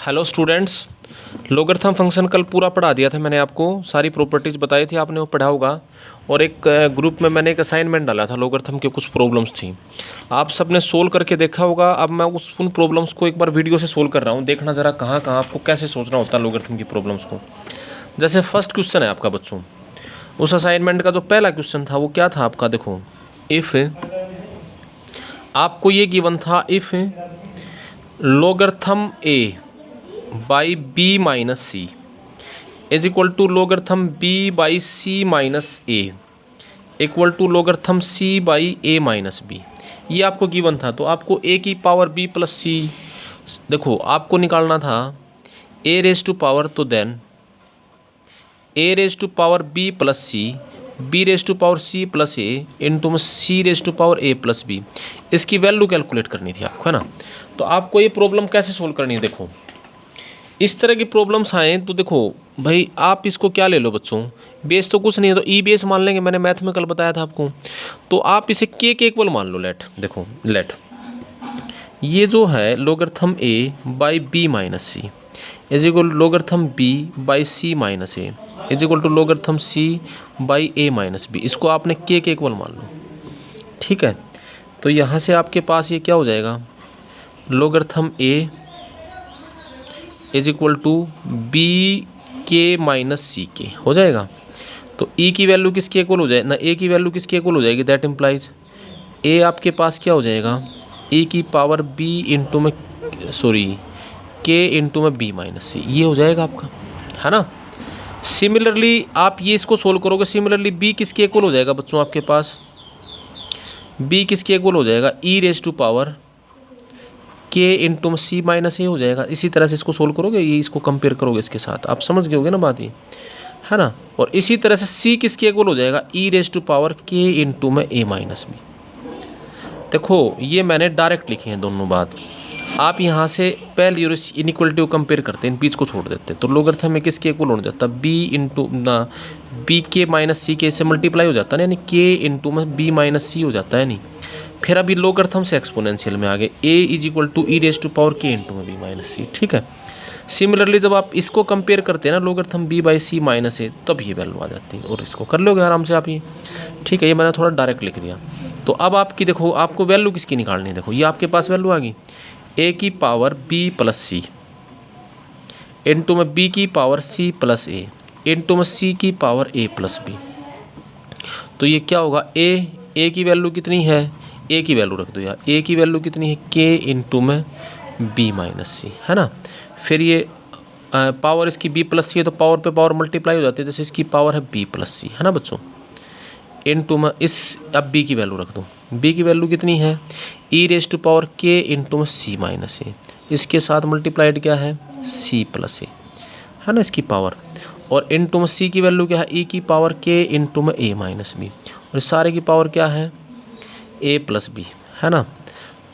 Hello students, logarithm function कल पूरा पढ़ा दिया था मैंने आपको, सारी प्रॉपर्टीज़ बताई थी, आपने वो पढ़ा होगा। और एक ग्रुप में मैंने एक असाइनमेंट डाला था, लोगरिथम की कुछ प्रॉब्लम्स थी, आप सबने सोल्व करके देखा होगा। अब मैं उन प्रॉब्लम्स को एक बार वीडियो से सोल्व कर रहा हूँ, देखना ज़रा कहाँ कहाँ आपको कैसे सोचना होता है लोगरिथम की प्रॉब्लम्स को। जैसे फर्स्ट क्वेश्चन है आपका बच्चों, उस असाइनमेंट का जो पहला क्वेश्चन था वो क्या था आपका, देखो इफ़ आपको ये गिवन था, if logarithm a by b minus c is equal to logarithm B by C minus a equal to logarithm c by a minus b, ये आपको गिवन था। तो आपको ए की पावर बी प्लस सी, देखो आपको निकालना था ए रेज टू पावर, तो then A raise to power B plus C, B raise to power C plus A into में C raise to power A plus B, इसकी वैल्यू कैलकुलेट करनी थी आपको, है ना। तो आपको ये प्रॉब्लम कैसे सोल्व करनी है, देखो इस तरह की प्रॉब्लम्स आए तो देखो भाई आप इसको क्या ले लो बच्चों, बेस तो कुछ नहीं है तो ई बेस मान लेंगे, मैंने मैथ में कल बताया था आपको। तो आप इसे के इक्वल मान लो, लेट देखो लेट ये जो है logarithm a by b minus c is equal to logarithm B by C minus a is equal to logarithm c by a minus b, इसको आपने के इक्वल मान लो, ठीक है। तो यहाँ से आपके पास ये क्या हो जाएगा, logarithm a is equal to b k minus c k हो जाएगा। तो ई की वैल्यू किसके इक्वल हो जाए ना, ए की वैल्यू किसके इक्वल हो जाएगी, दैट इम्प्लाइज ए आपके पास क्या हो जाएगा, ए की पावर बी इंटू में सॉरी के इंटू में बी माइनस सी, ये हो जाएगा आपका, है ना। सिमिलरली आप ये इसको सोल्व करोगे, सिमिलरली बी किसके इक्वल हो जाएगा बच्चों, आपके पास बी किसके इक्वल हो जाएगा, ई रेज टू पावर के इंटू में सी माइनस ए हो जाएगा। इसी तरह से इसको सोल्व करोगे, ये इसको कंपेयर करोगे इसके साथ, आप समझ गए होगे ना बात ये, है ना। और इसी तरह से सी किसके इक्वल हो जाएगा, ई रेज टू पावर के इंटू में ए माइनस बी। देखो ये मैंने डायरेक्ट लिखे हैं दोनों बात, आप यहाँ से पहले इनइक्वलिटी को कंपेयर करते हैं, इन बीच को छोड़ देते हैं। तो लोगरिथम में किसके इक्वल हो जाता है, बी इंटू ना बी के माइनस सी के से मल्टीप्लाई हो जाता है, यानी के इंटू में बी माइनस सी हो जाता है, नहीं फिर अभी लोगरिथम से एक्सपोनेंशियल में आ गए, A is equal to E raise to power के इंटू में बी माइनस सी, ठीक है। सिमिलरली जब आप इसको कंपेयर करते हैं ना, logarithm B by C minus A, तब ये वैल्यू आ जाती है, और इसको कर लोगे आराम से आप ये, ठीक है। ये मैंने थोड़ा डायरेक्ट लिख दिया। तो अब आपकी देखो आपको वैल्यू किसकी निकालनी है, देखो ये आपके पास वैल्यू आ गई, ए की पावर बी प्लस सी इंटू में बी की power C plus A into में सी की पावर ए प्लस बी। तो ये क्या होगा, ए की वैल्यू कितनी है, ए की वैल्यू रख दो यार, ए की वैल्यू कितनी है, के इंटू में बी माइनस सी, है ना। फिर ये पावर इसकी बी प्लस सी है तो पावर पे पावर मल्टीप्लाई हो जाती है, जैसे इसकी पावर है बी प्लस सी, है ना बच्चों, इंटू में इस अब बी की वैल्यू रख दो, बी की वैल्यू कितनी है, ई रेज टू पावर के इंटू में सी माइनस ए, इसके साथ मल्टीप्लाइड क्या है, सी प्लस ए, है ना इसकी पावर, और इंटू में सी की वैल्यू क्या है, ई की पावर के इंटू में ए माइनस बी, और सारे की पावर क्या है, ए प्लस बी, है ना।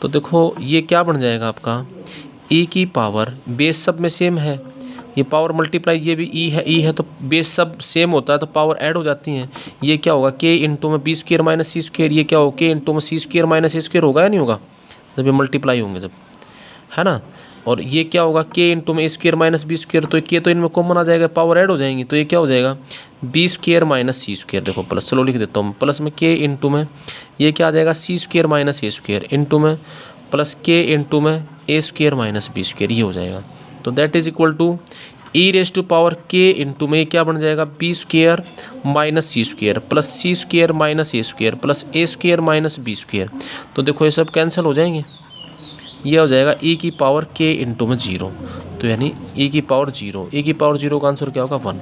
तो देखो ये क्या बन जाएगा आपका, ई की पावर, बेस सब में सेम है, ये पावर मल्टीप्लाई ये भी ई है तो बेस सब सेम होता है तो पावर ऐड हो जाती हैं। ये क्या होगा, के इंटू में B square minus c square, ये क्या होगा, के इंटू में सी स्क्वायर माइनस ए स्क्वायर होगा या नहीं होगा, जब ये मल्टीप्लाई होंगे जब, है ना। और ये क्या होगा, के इंटू में a square minus b square, तो के तो इनमें कॉमन आ जाएगा, पावर ऐड हो जाएंगी, तो ये क्या हो जाएगा, b square minus c square, देखो प्लस, चलो लिख देता हूँ, प्लस में के इंटू में ये क्या आ जाएगा, c square minus a square into में प्लस के इंटू में a square minus b square, ये हो जाएगा। तो that is equal to E raise to power के इंटू में क्या बन जाएगा, b square minus c square plus c square minus a square plus a square minus b square. तो देखो ये सब कैंसिल हो जाएंगे, ये हो जाएगा ई की पावर के इंटू में 0, तो यानी ई की पावर 0, ई की पावर 0 का आंसर क्या होगा 1।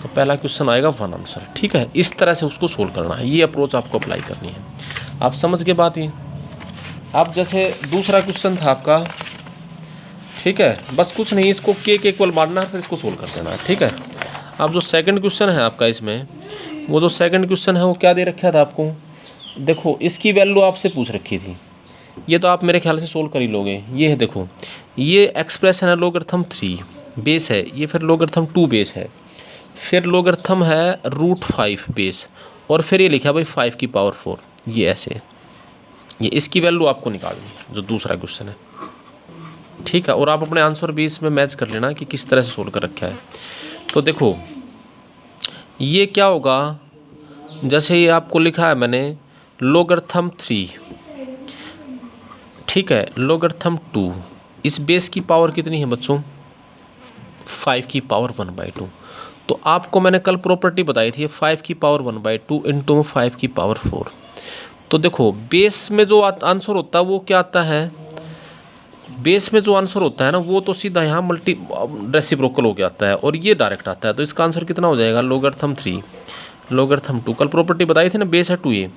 तो पहला क्वेश्चन आएगा 1 आंसर, ठीक है। इस तरह से उसको सोल्व करना है, ये अप्रोच आपको अप्लाई करनी है, आप समझ के बात ही। अब जैसे दूसरा क्वेश्चन था आपका, ठीक है, बस कुछ नहीं, इसको के इक्वल मानना है, फिर इसको सोल्व कर देना है, ठीक है। अब जो सेकंड क्वेश्चन है आपका, इसमें वो जो सेकंड क्वेश्चन है वो क्या दे रखा था आपको, देखो इसकी वैल्यू आपसे पूछ रखी थी, ये तो आप मेरे ख्याल से सोल्व कर ही लोगे। ये है देखो, ये एक्सप्रेशन है लोगरिथम 3 बेस है, ये फिर लोगरिथम 2 बेस है, फिर लोगरिथम है √5 बेस, और फिर ये लिखा भाई 5 की पावर 4, ये ऐसे, ये इसकी वैल्यू आपको निकालनी है, जो दूसरा क्वेश्चन है। ठीक है, और आप अपने आंसर भी इसमें मैच कर लेना कि किस तरह से सोल्व कर रखा है। तो देखो ये क्या होगा, जैसे ये आपको लिखा है मैंने लोगरथम 3, ठीक है, लोगरथम 2, इस बेस की पावर कितनी है बच्चों 5 की पावर 1/2। तो आपको मैंने कल प्रॉपर्टी बताई थी 5 की पावर 1/2 इंटू 5 की पावर 4। तो देखो बेस में जो आंसर होता है वो क्या आता है, बेस में जो आंसर होता है ना वो तो सीधा यहाँ मल्टी रेसिप्रोकल हो के आता है और ये डायरेक्ट आता है। तो इसका आंसर कितना हो जाएगा लोगरथम 3 लोगरथम 2। कल प्रॉपर्टी बताई थी ना बेस है 2a,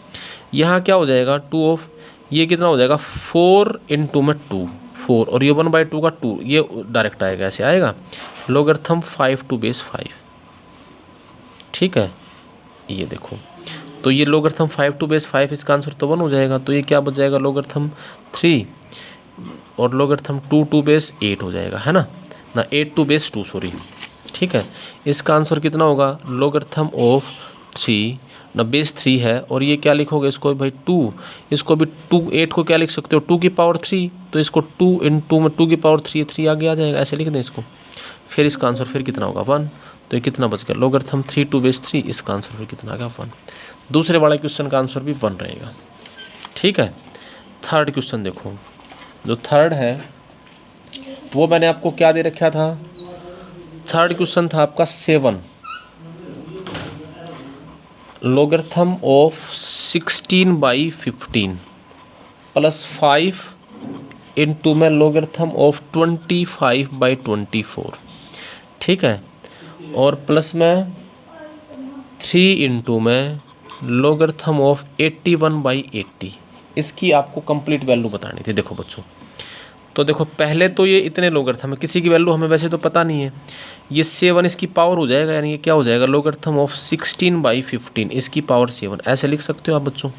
यहाँ क्या हो जाएगा 2 ऑफ ये कितना हो जाएगा 4 इंटू में 2 4 और ये 1/2 का 2 ये डायरेक्ट आएगा, ऐसे आएगा लोगरथम 5 टू बेस 5। ठीक है, ये देखो तो ये लोगरथम 5 टू बेस 5, इसका आंसर तो 1 हो जाएगा। तो ये क्या बच जाएगा लोगरथम 3 और लोगरथम 2 टू बेस 8 हो जाएगा, है ना 8 टू बेस 2 सॉरी। ठीक है, इसका आंसर कितना होगा लोगरथम ऑफ 3 ना बेस 3 है और ये क्या लिखोगे इसको भाई 2, इसको भी 2 8 को क्या लिख सकते हो 2 की पावर 3, तो इसको 2 इंटू में 2 की पावर 3 आगे आ जाएगा, ऐसे लिख दें इसको। फिर इसका आंसर फिर कितना होगा 1, तो ये कितना बच गया लोगरथम 3 टू बेस 3, इसका आंसर फिर कितना आ गया 1। दूसरे वाले क्वेश्चन का आंसर भी 1 रहेगा। ठीक है, थर्ड क्वेश्चन देखो, जो थर्ड है वो मैंने आपको क्या दे रखा था, थर्ड क्वेश्चन था आपका 7 लोगरथम ऑफ 16/15 प्लस 5 इंटू में लोगरथम ऑफ 25/24। ठीक है, और प्लस में 3 इंटू में लोगरथम ऑफ 81/80। इसकी आपको कंप्लीट वैल्यू बतानी थी। देखो बच्चों, तो देखो पहले तो ये इतने लोगरथम है, किसी की वैल्यू हमें वैसे तो पता नहीं है, ये 7 इसकी पावर हो जाएगा, यानी ये क्या हो जाएगा लोगरथम ऑफ 16/15 इसकी पावर 7, ऐसे लिख सकते हो आप बच्चों,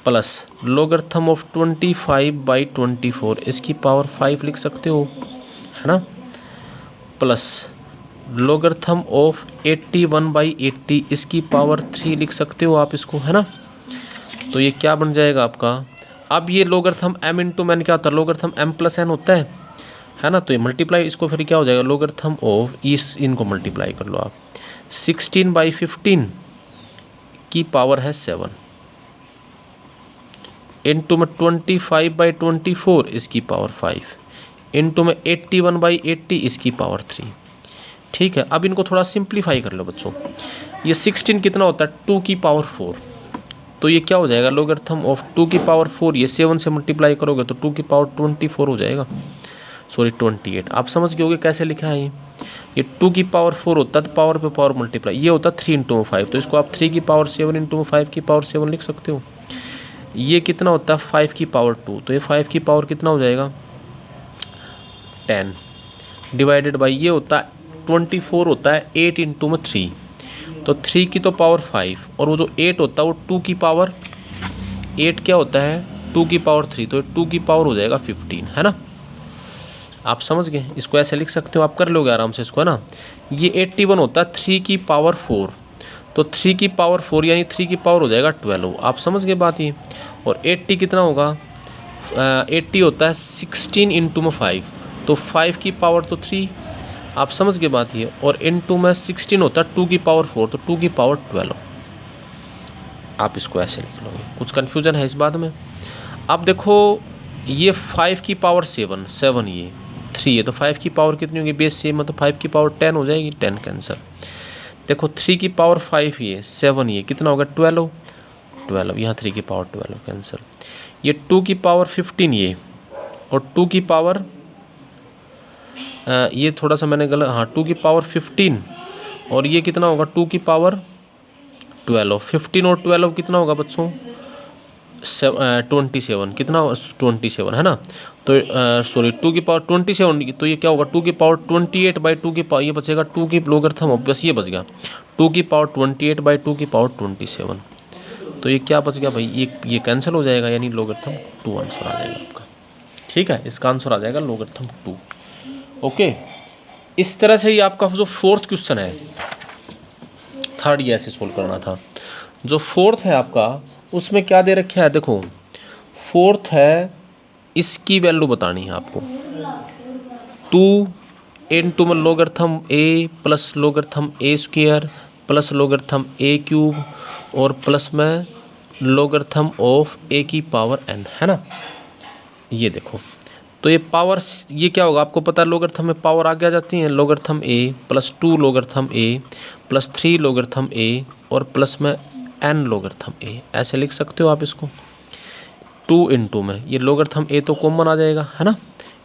प्लस लोगरथम ऑफ 25/24 इसकी पावर 5 लिख सकते हो, है ना, प्लस लोगरथम ऑफ 81/80 इसकी पावर 3 लिख सकते हो आप इसको, है ना। तो ये क्या बन जाएगा आपका, अब ये लोगरथम m इंटू मैन क्या होता है लोगरथम m प्लस n होता है ना, तो ये मल्टीप्लाई इसको फिर क्या हो जाएगा लोगरथम ऑफ इस इनको मल्टीप्लाई कर लो आप 16/15 की पावर है 7 इंटू में 25/24 इसकी पावर 5 इंटू में 81/80 इसकी पावर 3। ठीक है, अब इनको थोड़ा सिंप्लीफाई कर लो बच्चों, ये 16 कितना होता है 2 की पावर 4, तो ये क्या हो जाएगा लोगरथम ऑफ 2 की पावर 4, ये 7 से मल्टीप्लाई करोगे तो 2 की पावर 24 हो जाएगा, सॉरी 28। आप समझ गए होगे कैसे लिखा है ये 2 की पावर 4 होता है तो पावर पे पावर मल्टीप्लाई, ये होता है 3 इंटू 5, तो इसको आप 3 की पावर 7 इंटू 5 की पावर 7 लिख सकते हो। ये कितना होता है 5 की पावर 2, तो ये 5 की पावर कितना हो जाएगा 10 डिवाइडेड बाई ये होता है 24 होता है 8 इंटू में 3, तो 3 की तो पावर 5 और वो जो 8 होता है वो 2 की पावर 8 क्या होता है 2 की पावर 3, तो 2 की पावर हो जाएगा 15, है ना। आप समझ गए, इसको ऐसे लिख सकते हो, आप कर लोगे आराम से इसको, है ना। ये 81 होता है 3 की पावर 4, तो 3 की पावर 4 यानी 3 की पावर हो जाएगा 12। आप समझ गए बात ये, और 80 कितना होगा 80 होता है 16 इंटू में 5, तो 5 की पावर तो 3, आप समझ गए बात ये, और इंटू में 16 होता है 2 की पावर 4, तो 2 की पावर 12। आप इसको ऐसे लिख लोगे, कुछ कन्फ्यूजन है इस बात में। अब देखो ये 5 की पावर 7 ये 3 है, तो 5 की पावर कितनी होगी बेस से, मतलब 5 की पावर 10 हो जाएगी, 10 कैंसर। देखो 3 की पावर 5 ये 7 ये कितना होगा 12 यहाँ 3 की पावर 12 कैंसर। ये 2 की पावर 15 ये, और 2 की पावर ये थोड़ा सा मैंने गलत, हाँ 2 की पावर 15 और ये कितना होगा 2 की पावर 12। 15 और 12 कितना होगा बच्चों 27, कितना 27, है ना। तो सॉरी 2 की पावर 27, तो ये क्या होगा 2 की पावर 28/2 की पावर, ये बचेगा 2 की लोगरथम, बस ये बच गया 2 की पावर 28/2 की पावर 27, तो ये क्या बच गया भाई ये कैंसिल हो जाएगा, यानी लोगरथम 2 आंसर आ जाएगा आपका। ठीक है, इसका आंसर आ जाएगा लोगरथम 2। ओके, इस तरह से ही आपका जो फोर्थ क्वेश्चन है, थर्ड ये ऐसे सोल्व करना था। जो फोर्थ है आपका उसमें क्या दे रखा है, देखो फोर्थ है इसकी वैल्यू बतानी है आपको। 2 इंटू में लोगरथम ए प्लस लोगरथम ए स्क्वायर प्लस लोगरथम ए क्यूब और प्लस में लोगरथम ऑफ ए की पावर n, है ना। ये देखो, तो ये पावर, ये क्या होगा आपको पता है, लोगरथम में पावर आगे आ जाती है, लोगरथम ए प्लस 2 लोगरथम ए प्लस 3 लोगरथम ए और प्लस में n लोगरथम ए, ऐसे लिख सकते हो आप इसको। 2 इंटू में ये लोगरथम ए तो कॉमन आ जाएगा, है ना।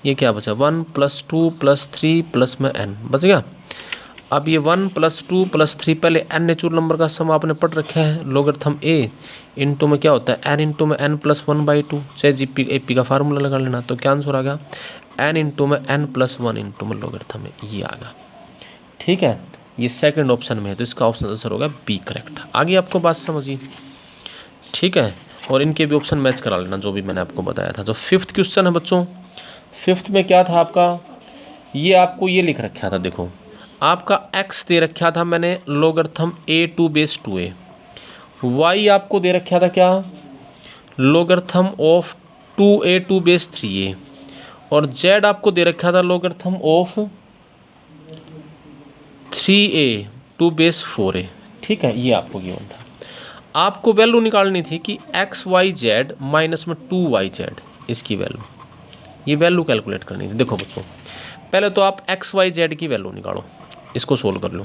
ये क्या बचा, 1 प्लस 2 प्लस 3 प्लस में n बच गया। अब ये 1 प्लस 2 प्लस 3, पहले n नेचुरल नंबर का सम आपने पढ़ रखा है, लोगरथम ए इंटू में क्या होता है n इंटू में n प्लस 1/2, चाहे जीपी एपी का फार्मूला लगा लेना। तो क्या आंसर आ गया, n इंटू में n प्लस 1 इंटू में लोगरथम ए, ये आ गया। ठीक है, ये सेकंड ऑप्शन में है, तो इसका ऑप्शन आंसर होगा बी करेक्ट। आगे आपको बात समझिए, ठीक है, और इनके भी ऑप्शन मैच करा लेना जो भी मैंने आपको बताया था। जो 5th क्वेश्चन है बच्चों, 5th में क्या था आपका, ये आपको ये लिख रखा था, देखो आपका x दे रखा था मैंने लोगरथम a2 बेस 2a, y आपको दे रखा था क्या, लोगरथम ऑफ 2a2 बेस 3a और z आपको दे रखा था लोगरथम ऑफ 3a2 बेस 4a। ठीक है, ये आपको गिवन था। आपको वैल्यू निकालनी थी कि एक्स वाई जेड माइनस में 2yz, इसकी वैल्यू, ये वैल्यू कैलकुलेट करनी थी। देखो बच्चों, पहले तो आप एक्स वाई जेड की वैल्यू निकालो, इसको सोल्व कर लो।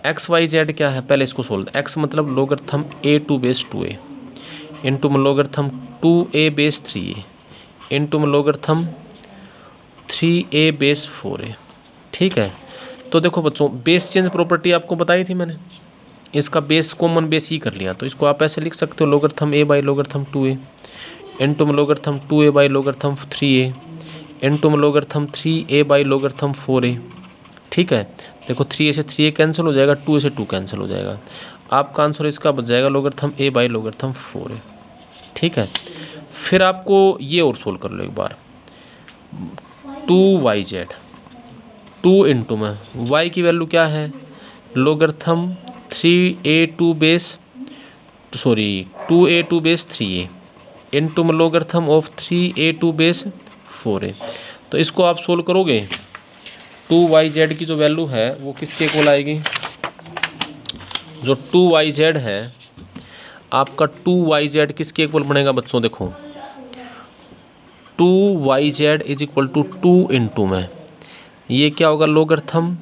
एक्स वाई जेड क्या है, पहले इसको सोल्व, एक्स मतलब लोगरथम a2 बेस 2a इंटू में लोगरथम 2a बेस 3a इंटू में लोगरथम 3a बेस 4a। ठीक है, तो देखो बच्चों, बेस चेंज प्रॉपर्टी आपको बताई थी मैंने, इसका बेस कॉमन बेस ही कर लिया, तो इसको आप ऐसे लिख सकते हो, लोगरथम a बाई लोगरथम 2a इंटू में लोगरथम 2a बाई लोगरथम 3a इंटू में लोगरथम 3a बाई लोगरथम 4a। ठीक है, देखो 3a से 3a कैंसिल हो जाएगा, 2a से 2 कैंसिल हो जाएगा, आपका आंसर इसका बच जाएगा लोगरथम a बाई लोगरथम 4a। ठीक है, फिर आपको ये और सोल्व कर लो एक बार, 2yz, 2 इंटू में y की वैल्यू क्या है, लोगरथम 2a2 बेस 3a इंटू में logarithm of 3a2 base 4a। तो इसको आप सोल्व करोगे, 2yz की जो वैल्यू है वो किसके इक्वल आएगी, जो 2yz है आपका 2yz किसके इक्वल बनेगा बच्चों, देखो 2yz is equal to 2 into में ये क्या होगा, लोगरथम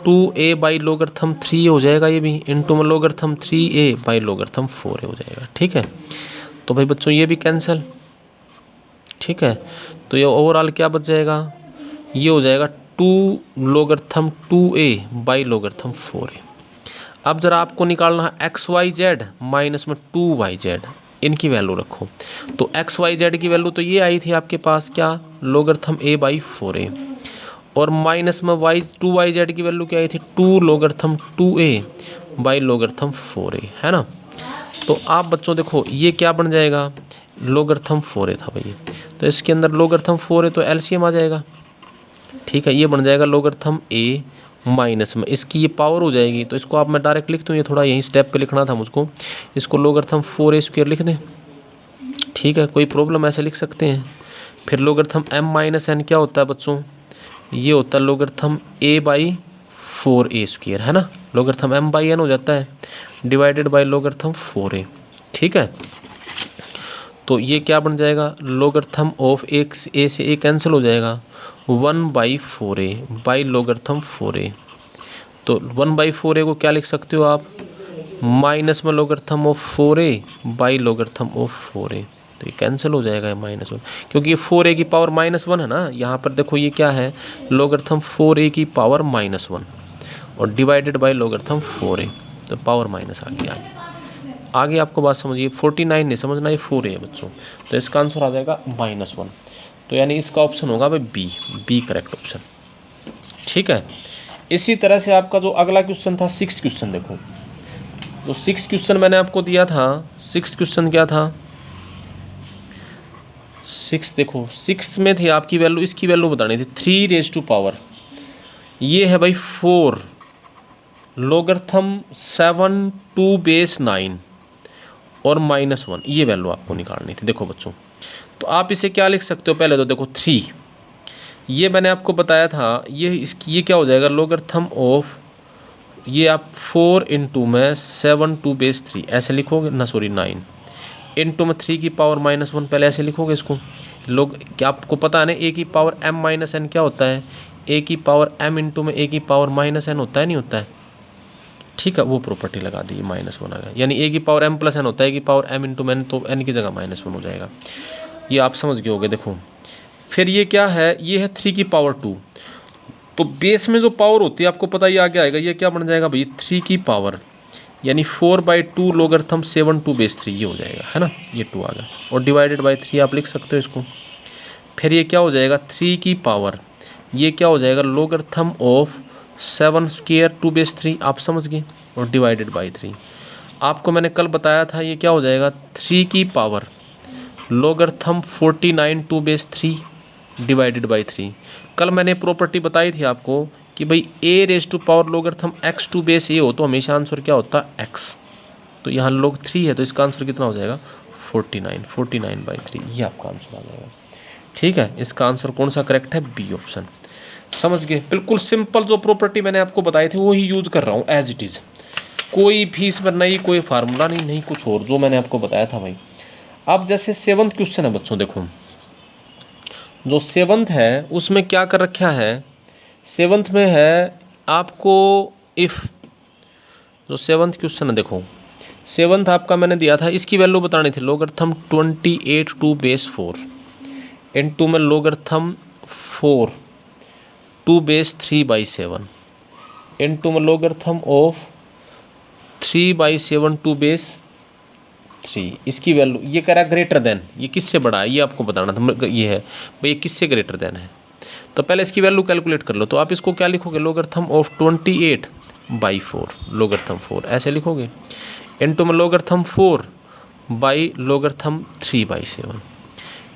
2a बाई लोगरथम 3 हो जाएगा ये भी, इंटू में लोगरथम 3a बाई लोगरथम 4a हो जाएगा। ठीक है, तो भाई बच्चों ये भी कैंसिल। ठीक है, तो ये ओवरऑल क्या बच जाएगा, ये हो जाएगा 2 लोगरथम 2a बाई लोगरथम 4a। अब ज़रा आपको निकालना है एक्स वाई जेड माइनस में 2yz, इनकी वैल्यू रखो। तो एक्स वाई जेड की वैल्यू तो ये आई थी आपके पास क्या, लोगरथम a बाई 4a और माइनस में 2yz की वैल्यू क्या आई थी, 2 लोगरथम 2a बाई लोगरथम 4a, है ना। तो आप बच्चों देखो ये क्या बन जाएगा, लोगरथम 4a था भाई, तो इसके अंदर लोगरथम 4a तो एलसीएम आ जाएगा। ठीक है, ये बन जाएगा लोगरथम a माइनस में इसकी ये पावर हो जाएगी, तो इसको आप मैं डायरेक्ट लिख दूँ, ये थोड़ा यहीं स्टेप पे लिखना था मुझको, इसको लोगरथम 4a स्क्वायर लिख दें। ठीक है, कोई प्रॉब्लम ऐसे लिख सकते हैं। फिर लोगरथम m माइनस n क्या होता है बच्चों, ये होता है लोगरथम a बाई 4a स्क्वायर, है ना, लोगरथम m बाई n हो जाता है डिवाइडेड बाई लोगरथम 4a। ठीक है, तो ये क्या बन जाएगा, लोगरथम ऑफ a से a कैंसिल हो जाएगा, 1/4a बाई लोगरथम 4a। तो 1/4a को क्या लिख सकते हो आप, माइनस में logarithm of 4a by logarithm of 4a, तो ये कैंसिल हो जाएगा -1, क्योंकि ये 4a की पावर -1 है ना, यहाँ पर देखो ये क्या है, लोगरथम 4a की पावर -1 और डिवाइडेड बाई लोगरथम 4a, तो पावर माइनस आ गया। आगे आपको बात समझिए, 49 नहीं समझना, ये 4a है बच्चों, तो इसका आंसर आ जाएगा -1, तो यानी इसका ऑप्शन होगा भाई बी करेक्ट ऑप्शन। ठीक है, इसी तरह से आपका जो अगला क्वेश्चन था 6th क्वेश्चन, देखो जो 6th क्वेश्चन मैंने आपको दिया था, 6th क्वेश्चन क्या था, 6 देखो 6th में थी आपकी वैल्यू, इसकी वैल्यू बतानी थी 3 ये है भाई 4 लोगरथम 7 2 बेस 9 और -1, ये वैल्यू आपको निकालनी थी। देखो बच्चों, तो आप इसे क्या लिख सकते हो, पहले तो देखो ये मैंने आपको बताया था, ये क्या हो जाएगा, लोगरिथम ऑफ, ये आप 4 इंटू में 7 टू बेस 3 ऐसे लिखोगे ना, सॉरी 9 इंटू में 3 की पावर -1 पहले ऐसे लिखोगे इसको। लोग क्या आपको पता है ना, ए की पावर m माइनस n क्या होता है, ए की पावर m इंटू में ए की पावर -n होता है, नहीं होता है। ठीक है, वो प्रॉपर्टी लगा दी, -1 आ गया, यानी ए की पावर m प्लस n होता है, ए की पावर m इंटू में n, तो n की जगह -1 हो जाएगा। ये आप समझ गए होगे। देखो फिर ये क्या है, ये है 3 की पावर 2, तो बेस में जो पावर होती है आपको पता ही आगे आएगा, ये क्या बन जाएगा भाई, 3 की पावर यानी 4/2 लोगरिथम 7 टू बेस 3, ये हो जाएगा, है ना, ये 2 आ गया, और डिवाइडेड बाय 3 आप लिख सकते हो इसको। फिर ये क्या हो जाएगा, 3 की पावर, ये क्या हो जाएगा, logarithm of 7 square to base 3, आप समझ गए, और डिवाइडेड बाय 3। आपको मैंने कल बताया था ये क्या हो जाएगा, 3 की power logarithm 49 to base 3 divided by 3। कल मैंने प्रॉपर्टी बताई थी आपको कि भाई a raise to power logarithm x to base a हो तो हमेशा आंसर क्या होता है, x। तो यहाँ लोग 3 है तो इसका आंसर कितना हो जाएगा, 49/3, ये आपका आंसर आ जाएगा। ठीक है, इसका आंसर कौन सा करेक्ट है, बी ऑप्शन। समझ गए, बिल्कुल सिंपल जो प्रॉपर्टी मैंने आपको बताई थी वही यूज कर रहा हूँ एज इट इज़, कोई भी इसमें नहीं, कोई फार्मूला नहीं कुछ और, जो मैंने आपको बताया था भाई। अब जैसे 7th क्वेश्चन है बच्चों, देखो जो 7th है उसमें क्या कर रखा है, 7th में है आपको इफ़, जो 7th क्वेश्चन है देखो, 7th आपका मैंने दिया था, इसकी वैल्यू बतानी थी, लोगरिथम 28 टू बेस 4 इंटू में लोगरिथम 4 टू बेस 3/7 इंटू में लोगरिथम ऑफ 3/7 टू बेस 3, इसकी वैल्यू ये कह रहा है ग्रेटर देन, ये किससे बड़ा है ये आपको बताना था, ये है भाई ये किससे ग्रेटर देन है। तो पहले इसकी वैल्यू कैलकुलेट कर लो, तो आप इसको क्या लिखोगे, लोगरिथम ऑफ 28/4 लोगरिथम 4 ऐसे लिखोगे, इनटू में लोगरिथम 4 बाई लोगरिथम 3/7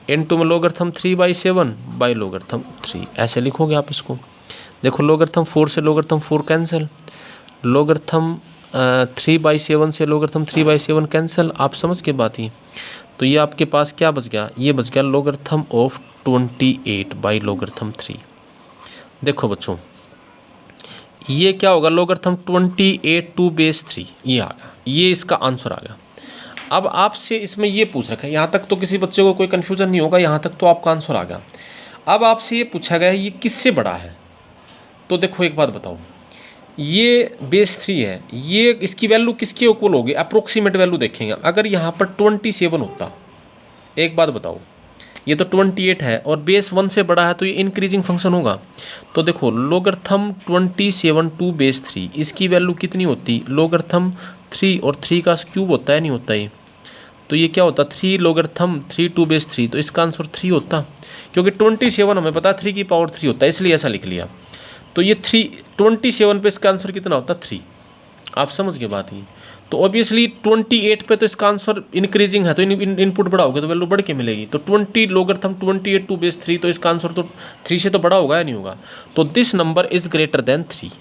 इनटू में लोगरिथम 3/7 बाई लोगरिथम 3 ऐसे लिखोगे आप इसको। देखो लोगरिथम 4 से लोगरिथम 4 कैंसिल, लोगरिथम 3/7 से लोगरिथम 3/7 कैंसिल, आप समझ के बात ही। तो ये आपके पास क्या बच गया, ये बच गया लोगरिथम ऑफ 28 बाई लोगरिथम 3। देखो बच्चों ये क्या होगा, लोगरिथम 28 टू बेस 3, ये आ गया, ये इसका आंसर आ गया। अब आपसे इसमें ये पूछ रखा है, यहाँ तक तो किसी बच्चे को कोई कन्फ्यूजन नहीं होगा, यहाँ तक तो आपका आंसर आ गया। अब आपसे ये पूछा गया है ये किससे बड़ा है, तो देखो एक बात बताओ, ये बेस 3 है, ये इसकी वैल्यू किसके इक्वल होगी, अप्रोक्सीमेट वैल्यू देखेंगे। अगर यहाँ पर 27 होता, एक बात बताओ, ये तो 28 है और बेस 1 से बड़ा है तो ये इंक्रीजिंग फंक्शन होगा। तो देखो लोगरिथम 27 टू बेस 3, इसकी वैल्यू कितनी होती, लोगरिथम 3 और 3 का क्यूब होता है, नहीं होता ये, तो ये क्या होता 3 लोगरिथम 3 टू बेस 3, तो इसका आंसर 3 होता, क्योंकि 27 हमें पता है 3 की पावर 3 होता है, इसलिए ऐसा लिख लिया। तो ये 27 पे इसका आंसर कितना होता, 3, आप समझ गए बात ही। तो ऑब्वियसली 28 पे तो इसका आंसर इंक्रीजिंग है, तो इनपुट बढ़ाओगे तो वैल्यू बढ़ के मिलेगी। तो 20 लोगरिथम 28 टू बेस 3, तो इसका आंसर तो 3 से तो बड़ा होगा या नहीं होगा। तो this number is greater than 3,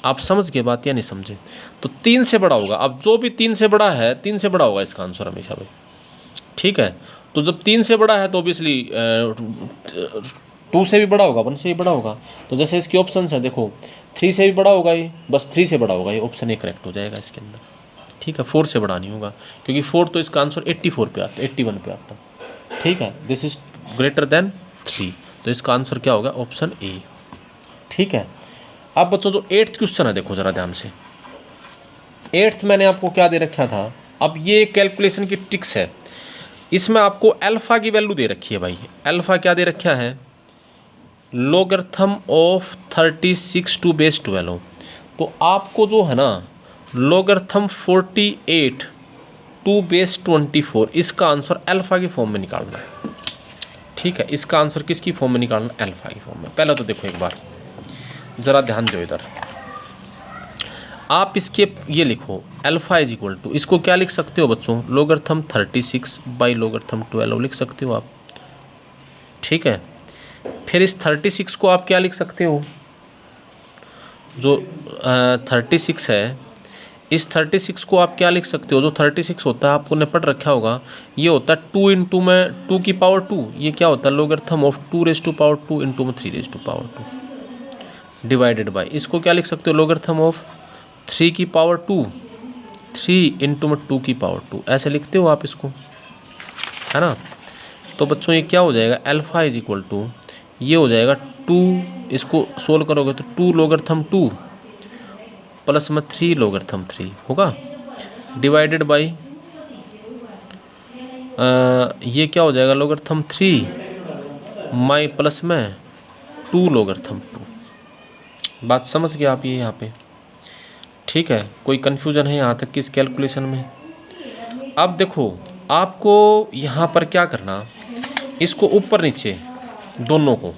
आप समझ गए बात या नहीं समझे। तो 3 से बड़ा होगा, अब जो भी 3 से बड़ा है 3 से बड़ा होगा इसका आंसर हमेशा भाई। ठीक है, तो जब 3 से बड़ा है तो ऑब्वियसली 2 से भी बड़ा होगा, 1 से भी बड़ा होगा। तो जैसे इसके ऑप्शन है देखो, 3 से भी बड़ा होगा ये, बस 3 से बड़ा होगा, ये ऑप्शन ए करेक्ट हो जाएगा इसके अंदर। ठीक है, 4 से बड़ा नहीं होगा, क्योंकि 4 तो इसका आंसर 84 पे आता, 81 पे आता। ठीक है, दिस इज ग्रेटर देन 3, तो इसका आंसर क्या होगा, ऑप्शन ए। ठीक है, अब बच्चों जो 8th क्वेश्चन है देखो जरा ध्यान से, 8th मैंने आपको क्या दे रखा था, अब ये कैलकुलेशन की ट्रिक्स है, इसमें आपको अल्फा की वैल्यू दे रखी है भाई। अल्फा क्या दे रखा है, लोगरिथम ऑफ 36 टू बेस 12। तो आपको जो है ना लोगरिथम 48 टू बेस 24, इसका आंसर अल्फा की फॉर्म में निकालना है। ठीक है, इसका आंसर किसकी फॉर्म में निकालना, अल्फा की फॉर्म में। पहले तो देखो एक बार ज़रा ध्यान दो इधर, आप इसके ये लिखो अल्फा इज इक्वल टू, इसको क्या लिख सकते हो बच्चों, लोगरिथम 36 बाई लोगरिथम 12 लिख सकते हो आप। ठीक है, फिर इस 36 को आप क्या लिख सकते हो, जो 36 है इस 36 को आप क्या लिख सकते हो, जो 36 होता है आपको ने पढ़ रखा होगा, ये होता है 2 इंटू में 2 की पावर 2, ये क्या होता है logarithm of 2 raise to power 2 into में 3 raise to power 2 divided by, इसको क्या लिख सकते हो लोगरिथम ऑफ 3 की पावर 2 3 इंटू में 2 की पावर 2, ऐसे लिखते हो आप इसको, है ना। तो बच्चों ये क्या हो जाएगा, अल्फा इज इक्वल टू ये हो जाएगा 2, इसको सोल्व करोगे तो 2 लोगरिथम 2 प्लस में 3 लोगरिथम 3 होगा डिवाइडेड बाई ये क्या हो जाएगा लोगरिथम 3 माई प्लस में 2 लोगरिथम 2। बात समझ गए आप ये यहाँ पे, ठीक है। कोई कन्फ्यूजन है यहाँ तक कि इस कैलकुलेशन में? अब देखो आपको यहाँ पर क्या करना, इसको ऊपर नीचे दोनों को,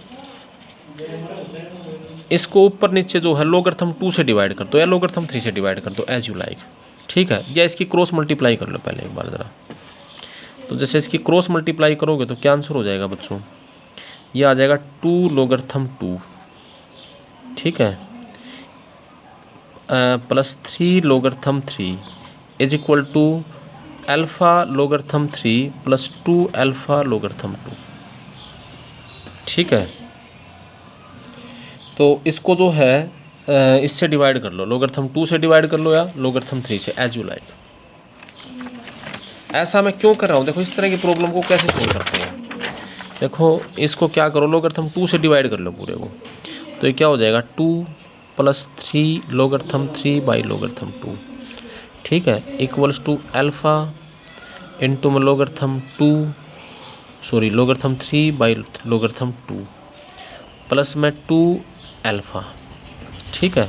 इसको ऊपर नीचे जो है लोगरिथम 2 से डिवाइड कर दो या लोगरिथम 3 से डिवाइड कर दो, एज यू लाइक, ठीक है। या इसकी क्रॉस मल्टीप्लाई कर लो पहले एक बार ज़रा। तो जैसे इसकी क्रॉस मल्टीप्लाई करोगे तो क्या आंसर हो जाएगा बच्चों, ये आ जाएगा 2 लोगरिथम 2, ठीक है, plus 3 logarithm 3 is equal to alpha logarithm 3 plus 2 alpha logarithm 2, ठीक है। तो इसको जो है इससे डिवाइड कर लो, लोगरिथम 2 से डिवाइड कर लो या लोगरिथम 3 से, एज यू लाइक। ऐसा मैं क्यों कर रहा हूँ, देखो इस तरह की प्रॉब्लम को कैसे सोल्व करते हैं। देखो इसको क्या करो, लोगरिथम 2 से डिवाइड कर लो पूरे को, तो ये क्या हो जाएगा 2 प्लस 3 लोगरिथम 3 बाई लोगरिथम 2, ठीक है, इक्वल्स टू अल्फ़ा इंटू में लोगरिथम 3 बाई लोगरिथम 2 प्लस में 2 अल्फ़ा, ठीक है।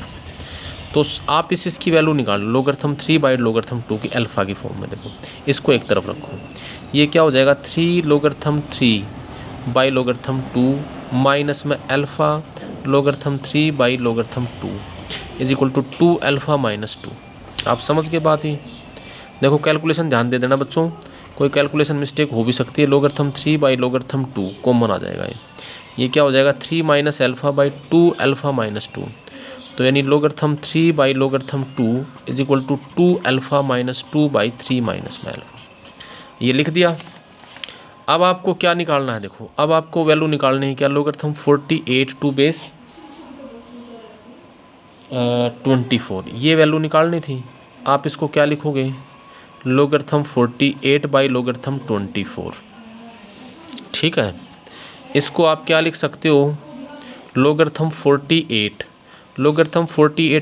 तो आप इसकी वैल्यू निकाल लो, लोगरिथम 3 बाई लोगरिथम 2 की अल्फ़ा की फॉर्म में। देखो इसको एक तरफ रखो, ये क्या हो जाएगा 3 लोगरिथम 3 बाई लोगरिथम 2 माइनस में alpha logarithm 3 by logarithm 2 is equal to 2 alpha minus 2। आप समझ के बात ही, देखो कैलकुलेशन ध्यान दे देना बच्चों, कोई कैलकुलेशन मिस्टेक हो भी सकती है। लोगरिथम 3 बाई लोगरिथम 2 कॉमन आ जाएगा, ये क्या हो जाएगा 3 minus alpha by 2 alpha minus 2, तो यानी logarithm 3 by logarithm 2 is equal to 2 alpha minus 2 by 3 minus में अल्फ़ा, ये लिख दिया। अब आपको क्या निकालना है, देखो अब आपको वैल्यू निकालनी है क्या, लोगरिथम 48 टू बेस 24, ये वैल्यू निकालनी थी। आप इसको क्या लिखोगे, लोगरिथम 48 बाई लोगरिथम 24, ठीक है। इसको आप क्या लिख सकते हो, लोगरिथम 48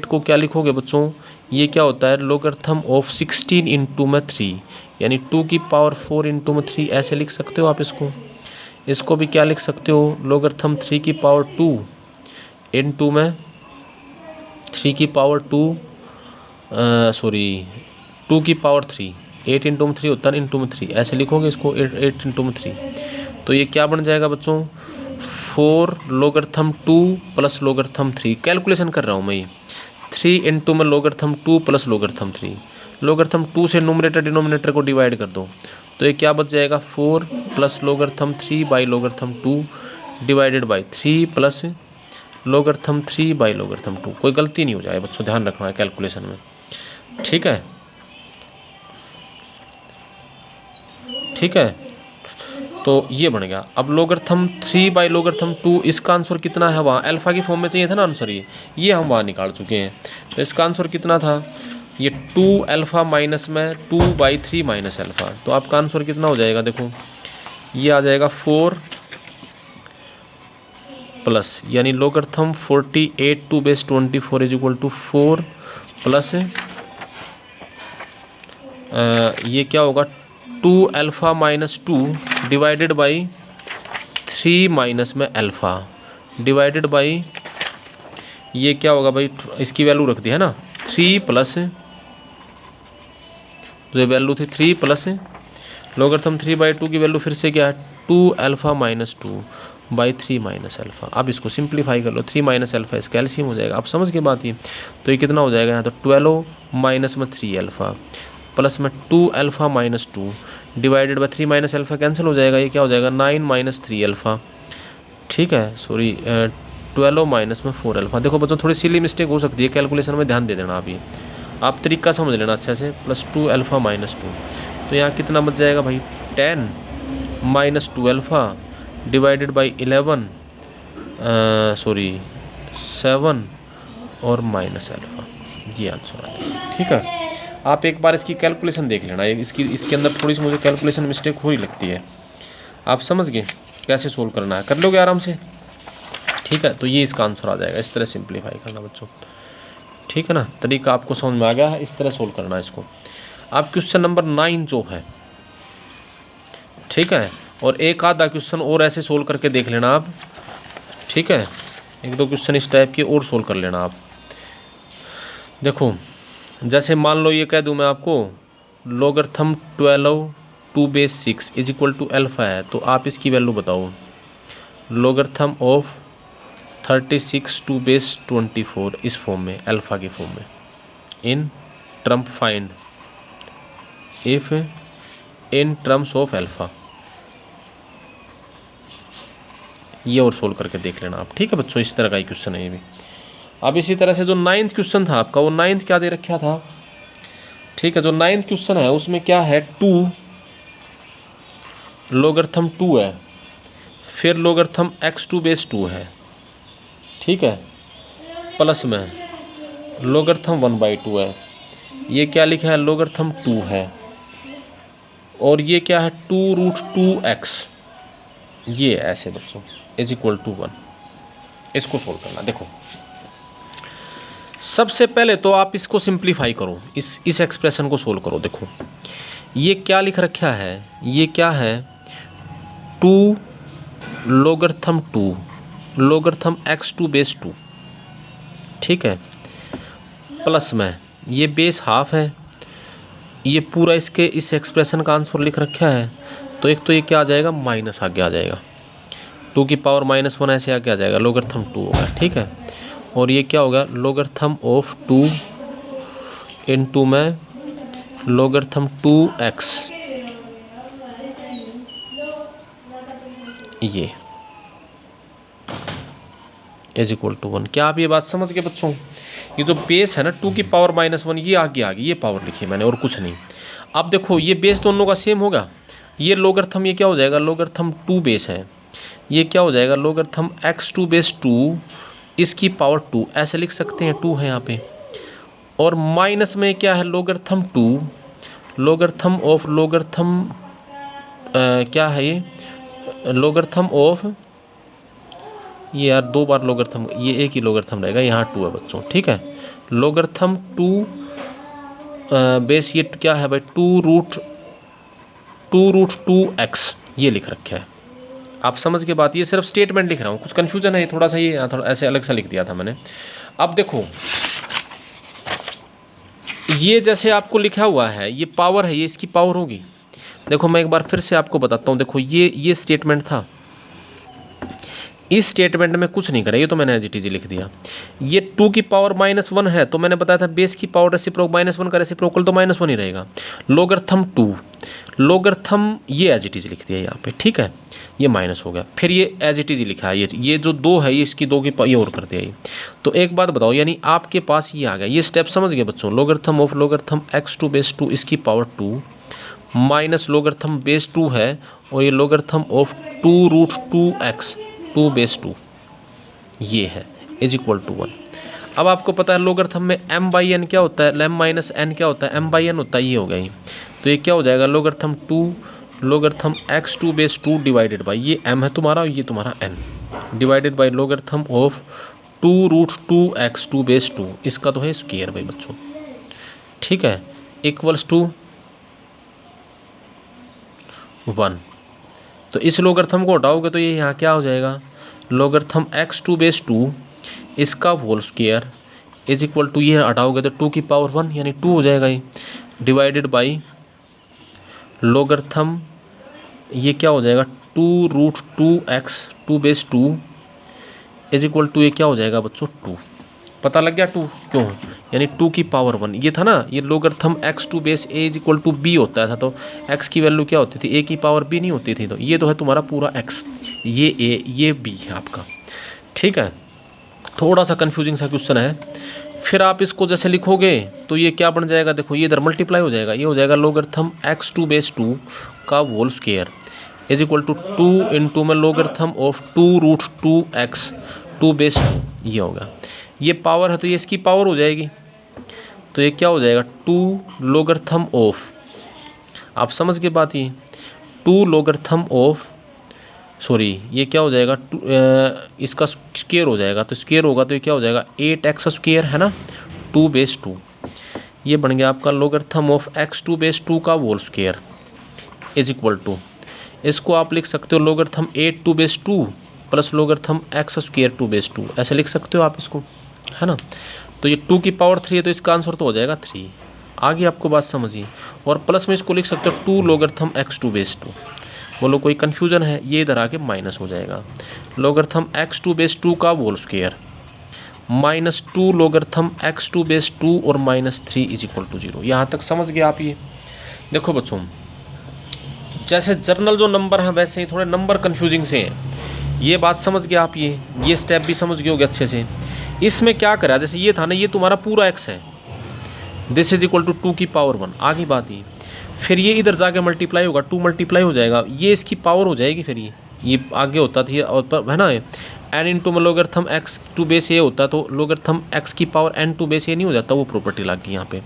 को क्या लिखोगे बच्चों, ये क्या होता है लोगरिथम ऑफ 16 इंटू में 3, यानी 2 की पावर 4 इंटू में 3, ऐसे लिख सकते हो आप इसको। इसको भी क्या लिख सकते हो, लोगरिथम 3 की पावर 2 इंटू में 3 की पावर 2 2 की पावर 3, 8 इंटू में 3 होता है इंटू में 3, ऐसे लिखोगे इसको 8 इंटू में 3। तो ये क्या बन जाएगा बच्चों 4 लोगरिथम 2 प्लस लोगरिथम 3, कैलकुलेशन कर रहा हूँ मैं ये, 3 इंटू में लोगरिथम 2 प्लस लोगरिथम 3, लोगरिथम 2 से न्यूमरेटर डिनोमिनेटर को डिवाइड कर दो, तो ये क्या बच जाएगा 4 plus logarithm 3 by logarithm 2 divided by 3 plus logarithm 3 by logarithm 2। कोई गलती नहीं हो जाए बच्चों, ध्यान रखना है कैलकुलेशन में, ठीक है, ठीक है। तो ये बन गया। अब लोगरिथम 3 बाई लोगरिथम 2, इसका आंसर कितना है, वहाँ अल्फ़ा की फॉर्म में चाहिए था ना आंसर, ये हम वहाँ निकाल चुके हैं। तो इसका आंसर कितना था, ये 2 अल्फ़ा माइनस में 2 बाई 3 माइनस अल्फ़ा, तो आपका आंसर कितना हो जाएगा, देखो ये आ जाएगा 4 प्लस, यानी logarithm 48 to base 24 is equal to 4 plus ये क्या होगा 2 alpha minus 2 divided by 3 minus में अल्फ़ा डिवाइडेड बाई, ये क्या होगा भाई, इसकी वैल्यू रख दी है ना 3 प्लस, जो ये वैल्यू थी 3 प्लस लोगरिथम 3 बाई 2 की वैल्यू फिर से क्या है 2 alpha minus 2 by 3 minus alpha. अब इसको सिंप्लीफाई कर लो, 3 माइनस अल्फ़ा इसका एलसीएम हो जाएगा। आप समझ के बात ही, तो ये कितना हो जाएगा यहाँ, तो 12 माइनस में 3 अल्फ़ा प्लस में 2 alpha minus 2 divided by 3 minus alpha cancel हो जाएगा, ये क्या हो जाएगा 9 माइनस 3 अल्फ़ा, ठीक है, 12 माइनस में 4 अल्फ़ा। देखो बच्चों थोड़ी सिली मिस्टेक हो सकती है कैलकुलेशन में, ध्यान दे देना। अभी आप तरीका समझ लेना अच्छे से, प्लस 2 अल्फ़ा माइनस 2, तो यहाँ कितना बच जाएगा भाई 10 माइनस 2 अल्फ़ा डिवाइडेड बाई 11 7 और माइनस अल्फ़ा, ये आंसर आ जाएगा। ठीक है, आप एक बार इसकी कैलकुलेशन देख लेना, इसके अंदर थोड़ी सी मुझे कैलकुलेशन मिस्टेक हो ही लगती है, आप समझ गए कैसे सोल्व करना है, कर लोगे आराम से। ठीक है, तो ये इसका आंसर आ जाएगा, इस तरह सिंप्लीफाई करना बच्चों। ठीक है ना, तरीका आपको समझ में आ गया है, इस तरह सोल्व करना है इसको। आप क्वेश्चन नंबर 9 जो है, ठीक है, और एक आधा क्वेश्चन और ऐसे सोल्व करके देख लेना आप। ठीक है, एक दो क्वेश्चन इस टाइप के और सोल्व कर लेना आप। देखो, जैसे मान लो ये कह दूं मैं आपको logarithm 12 2 base 6 is equal to alpha है, तो आप इसकी वैल्यू बताओ। लॉगरिथम ऑफ 36 2 बेस 24 इस फॉर्म में, अल्फ़ा के फॉर्म में, in term find if in terms of alpha, ये और सोल्व करके देख लेना आप। ठीक है बच्चों, इस तरह का ही क्वेश्चन है ये भी। अब इसी तरह से जो 9th क्वेश्चन था आपका, वो 9th क्या दे रखा था। ठीक है, जो 9th क्वेश्चन है उसमें क्या है, 2 लॉगरिथम 2 है, फिर लॉगरिथम x2 बेस 2 है। ठीक है, प्लस में लॉगरिथम 1/2 है, ये क्या लिखा है लॉगरिथम 2 है, और ये क्या है 2√2x, ये ऐसे बच्चों इज इक्वल टू 1। इसको सोल्व करना। देखो, सबसे पहले तो आप इसको सिंप्लीफाई करो, इस एक्सप्रेशन को सोल्व करो। देखो ये क्या लिख रखा है, ये क्या है 2 लॉगरिथम 2 लॉगरिथम x2 बेस 2। ठीक है, प्लस में ये बेस हाफ है, ये पूरा इसके इस एक्सप्रेशन का आंसर लिख रखा है, तो एक तो ये क्या आ जाएगा माइनस आगे आ जाएगा, 2 की पावर -1 ऐसे आगे आ जाएगा, लॉगरिथम 2 होगा। ठीक है, और ये क्या होगा लॉगरिथम ऑफ 2 इनटू में लॉगरिथम 2x, ये इज इक्वल टू 1। क्या आप ये बात समझ गए बच्चों। ये जो बेस है ना 2 की पावर -1, ये आगे आ गई, ये पावर लिखी मैंने और कुछ नहीं। अब देखो ये बेस दोनों का सेम होगा, ये लॉगरिथम ये क्या हो जाएगा लॉगरिथम 2 बेस है, ये क्या हो जाएगा लॉगरिथम x2 बेस 2 इसकी पावर 2, ऐसे लिख सकते हैं, 2 है यहाँ पे, और माइनस में क्या है लॉगरिथम 2 लॉगरिथम ऑफ लॉगरिथम क्या है ये लॉगरिथम ऑफ, ये यार 2 बार लॉगरिथम, ये एक ही लॉगरिथम रहेगा, यहाँ 2 है बच्चों। ठीक है, लॉगरिथम 2 बेस ये क्या है भाई 2√2x, ये लिख रखा है। आप समझ के बात, ये सिर्फ स्टेटमेंट लिख रहा हूँ, कुछ कन्फ्यूजन है थोड़ा सा, ये थोड़ा ऐसे अलग सा लिख दिया था मैंने। अब देखो ये जैसे आपको लिखा हुआ है, ये पावर है, ये इसकी पावर होगी। देखो मैं एक बार फिर से आपको बताता हूँ। देखो ये स्टेटमेंट था, इस स्टेटमेंट में कुछ नहीं करा, ये तो मैंने एज इट इज लिख दिया। ये 2 की पावर -1 है, तो मैंने बताया था बेस की पावर रेसिप्रोक -1 का रेसिप्रोकल तो -1 ही रहेगा। लॉगरिथम 2 लॉगरिथम ये एज इट इज लिख दिया यहाँ पे। ठीक है, ये माइनस हो गया, फिर ये एज इट इज लिखा है, ये जो 2 है ये इसकी 2 की ये और कर दिया ये। तो एक बात बताओ, यानी आपके पास ये आ गया, ये स्टेप समझ गए बच्चों। Logarithm of logarithm x2 base 2 इसकी पावर 2 माइनस लॉगरिथम बेस 2 है, और ये लॉगरिथम ऑफ 2√2x 2 बेस 2 ये है इज इक्वल टू 1। अब आपको पता है लॉगरिथम में m/n क्या होता है, m-n क्या होता है, m/n होता है, ये हो गया ही। तो ये क्या हो जाएगा logarithm 2 logarithm x2 base 2 divided by, ये m है तुम्हारा और ये तुम्हारा n, divided by logarithm of 2√2x 2 base 2, इसका तो है स्क्वायर भाई बच्चों। ठीक है, इक्वल्स टू 1। तो इस लॉगरिथम को हटाओगे तो ये यहाँ क्या हो जाएगा लॉगरिथम x2 बेस 2 इसका whole square is equal to, ये हटाओगे तो 2 की पावर 1 यानी 2 हो जाएगा ये, डिवाइडेड बाई लॉगरिथम ये क्या हो जाएगा 2√2x 2 base 2 is equal to, ये क्या हो जाएगा बच्चों 2। पता लग गया 2 क्यों, यानी 2 की पावर 1। ये था ना, ये logarithm x2 base a is equal to b होता था, तो x की वैल्यू क्या होती थी, a की पावर b नहीं होती थी। तो ये तो है तुम्हारा पूरा x, ये a ये b है आपका। ठीक है, थोड़ा सा कन्फ्यूजिंग सा क्वेश्चन है। फिर आप इसको जैसे लिखोगे तो ये क्या बन जाएगा, देखो ये इधर मल्टीप्लाई हो जाएगा, ये हो जाएगा लोगरिथम x2 बेस 2 का whole square is equal to 2 into में लोगरिथम ऑफ 2√2x 2 बेस 2, ये होगा। ये पावर है तो ये इसकी पावर हो जाएगी, तो ये क्या हो जाएगा 2 लोगरिथम ऑफ, आप समझ के बात, ये 2 लोगरिथम ऑफ, सॉरी ये क्या हो जाएगा इसका स्क्वायर हो जाएगा, तो स्क्वायर होगा तो ये क्या हो जाएगा 8x स्क्वायर है ना 2 बेस 2, ये बन गया आपका लोगरिथम ऑफ x2 बेस 2 का whole square is equal to, इसको आप लिख सकते हो logarithm 8 2 base 2 plus logarithm x square 2 base 2, ऐसे लिख सकते हो आप इसको, है ना। तो ये 2 की पावर 3 है तो इसका आंसर तो हो जाएगा 3। आगे आपको बात समझिए, और प्लस में इसको लिख सकते हो 2 लोगरिथम x2 बेस 2, बोलो कोई कन्फ्यूजन है, ये इधर आके माइनस हो जाएगा, लोगरिथम x2 बेस 2 का whole square minus 2 logarithm x2 base 2 और माइनस 3 इज इक्वल टू 0। यहाँ तक समझ गए आप। ये देखो बच्चों, जैसे जर्नल जो नंबर हैं वैसे ही थोड़े नंबर कन्फ्यूजिंग से हैं, ये बात समझ गए आप। ये स्टेप भी समझ गए होगे अच्छे से। इसमें क्या करा, जैसे ये था ना, ये तुम्हारा पूरा x है, दिस इज इक्वल टू 2 की पावर 1, आगे बात ये, फिर ये इधर जाके मल्टीप्लाई होगा, 2 मल्टीप्लाई हो जाएगा, ये इसकी पावर हो जाएगी, फिर ये आगे होता था और है ना n इंटू में लोगरिथम x2 बेस ए होता, तो लोगरिथम x की पावर n2 बेस ए नहीं हो जाता, वो प्रॉपर्टी लग गई यहाँ पे।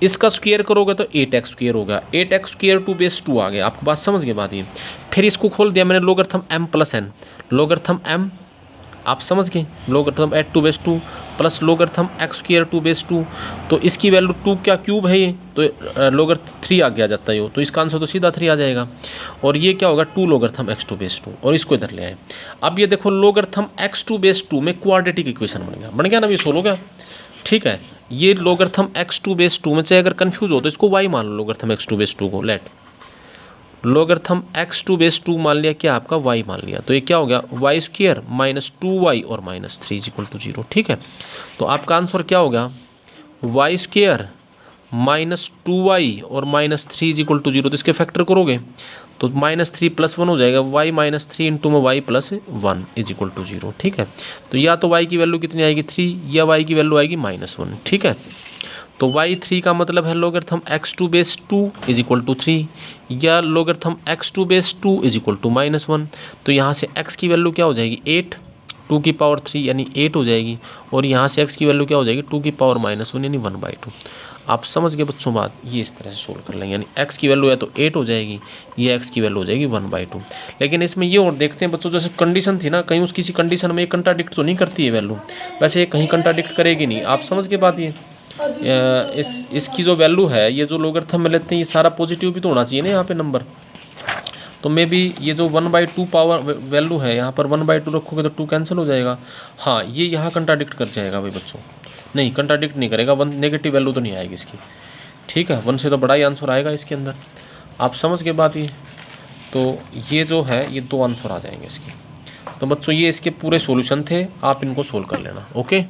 इसका स्क्वायर करोगे तो 8x स्क्वायर होगा, 8x स्क्वायर 2 बेस 2 आ गया, आपको बात समझ गए बात ये। फिर इसको खोल दिया मैंने logarithm m plus n, logarithm m आप समझ गए, logarithm 8 2 base 2 plus logarithm x square 2 base 2, तो इसकी वैल्यू 2 क्या क्यूब है ये, तो लोगरिथम 3 आगे आ जाता है ये, तो इसका आंसर तो सीधा 3 आ जाएगा। और ये क्या होगा 2 लोगरिथम x2 बेस 2, और इसको इधर ले आए। अब ये देखो लोगरिथम x2 बेस 2 में क्वाड्रेटिक इक्वेशन बन गया ना, ये सोल्व हो गया, ठीक है। ये लोगरिथम x2 बेस 2 में से अगर कन्फ्यूज हो तो इसको y मान लो, लोगरिथम x2 बेस 2 को लेट लोगरिथम x2 बेस 2 मान लिया, क्या आपका y मान लिया, तो ये क्या हो गया y स्क्वायर माइनस 2y और माइनस 3 इज इक्वल टू 0, ठीक है। तो आपका आंसर क्या होगा y स्क्वायर माइनस 2y और माइनस 3 इज इक्वल टू 0, तो इसके फैक्टर करोगे तो माइनस 3 प्लस 1 हो जाएगा, y माइनस 3 इंटू में y plus 1 is equal to 0, ठीक है। तो या तो y की वैल्यू कितनी आएगी 3, या y की वैल्यू आएगी -1, ठीक है। तो y3 का मतलब है logarithm x2 base 2 is equal to 3, या logarithm x2 base 2 is equal to -1। तो यहाँ से x की वैल्यू क्या हो जाएगी 8, 2 की पावर 3 यानी 8 हो जाएगी, और यहाँ से x की वैल्यू क्या हो जाएगी 2 की पावर -1 यानी 1/2। आप समझ गए बच्चों बात, ये इस तरह से सोल्व कर लेंगे, यानी x की वैल्यू है तो 8 हो जाएगी, ये x की वैल्यू हो जाएगी 1/2। लेकिन इसमें ये और देखते हैं बच्चों, जैसे कंडीशन थी ना, कहीं उस किसी कंडीशन में कंट्राडिक्ट तो नहीं करती है वैल्यू, वैसे ये कहीं कंट्राडिक्ट करेगी नहीं, आप समझ के बात। ये इसकी जो वैल्यू है, ये जो लोगरिथम में लेते हैं, ये सारा पॉजिटिव भी तो होना चाहिए ना यहाँ पे नंबर, तो मे बी ये जो 1/2 पावर वैल्यू है, यहाँ पर 1/2 रखोगे तो 2 कैंसिल हो जाएगा। हाँ, ये यहाँ कंट्राडिक्ट कर जाएगा भाई बच्चों, नहीं कंट्राडिक्ट नहीं करेगा, 1 नेगेटिव वैल्यू तो नहीं आएगी इसकी, ठीक है। 1 से तो बड़ा ही आंसर आएगा इसके अंदर, आप समझ के बात। ये तो ये जो है ये 2 आंसर आ जाएंगे इसके। तो बच्चों ये इसके पूरे सॉल्यूशन थे, आप इनको सोल्व कर लेना, ओके।